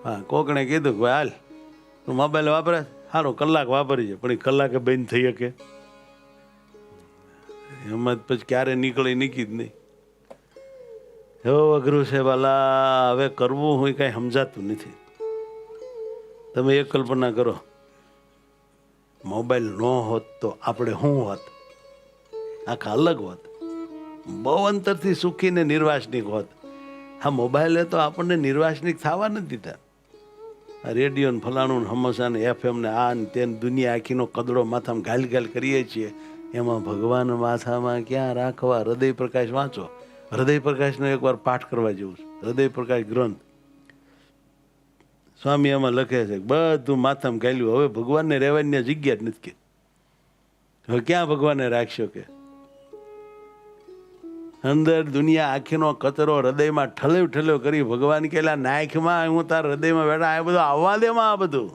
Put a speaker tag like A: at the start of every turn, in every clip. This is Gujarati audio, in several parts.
A: હા, કોકણે કીધું કે ભાઈ હાલ તું મોબાઈલ વાપરે, સારું કલાક વાપરી છે, પણ એ કલાકે બંધ થઈ શકે એમાં પછી ક્યારે નીકળે નીકળી જ નહીં. એવું અઘરું છે બાલા, હવે કરવું હોય કાંઈ સમજાતું નથી. તમે એક કલ્પના કરો, મોબાઈલ ન હોત તો આપણે શું હોત, આખા અલગ હોત, બહુ અંતરથી સુખી ને નિર્વાસનિક હોત. હા, મોબાઈલે તો આપણને નિર્વાસનિક થવા નથી દીધા. રેડિયો ને ફલાણું ને હમસા ને FM ને આ ને તે દુનિયા આખીનો કદડો માથામાં ઘાલ ઘાલ કરીએ છીએ. એમાં ભગવાન માથામાં ક્યાં રાખવા? હૃદય પ્રકાશ વાંચો, હૃદય પ્રકાશનો એકવાર પાઠ કરવા જેવું છે. હૃદય પ્રકાશ ગ્રંથ સ્વામી એમાં લખે છે બધું માથામાં ગાલ્યું. હવે ભગવાનને રહેવાની જગ્યા જ નથી કે હવે ક્યાં ભગવાનને રાખશો કે અંદર દુનિયા આખીનો કચરો હૃદયમાં ઠલેવ ઠલેવ કરી ભગવાન કેલા નાખમાં હું તાર હૃદયમાં બેઠા આ બધું આવવા દેમાં આ બધું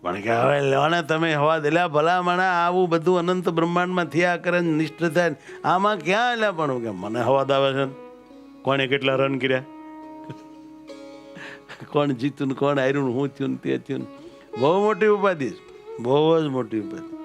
A: પણ કે હવે લોને તમે હવા દેલા ભલા મણા આવું બધું અનંત બ્રહ્માંડમાં થયા કરે નિષ્ઠ થાય આમાં ક્યાં એટલે પણ કે મને હવાદ આવે છે કોણે કેટલા રન કર્યા કોણ જીતું ને કોણ હાર્યું હું થયું ને તે થયું. બહુ મોટી ઉપાધિ, બહુ જ મોટી ઉપાધિ.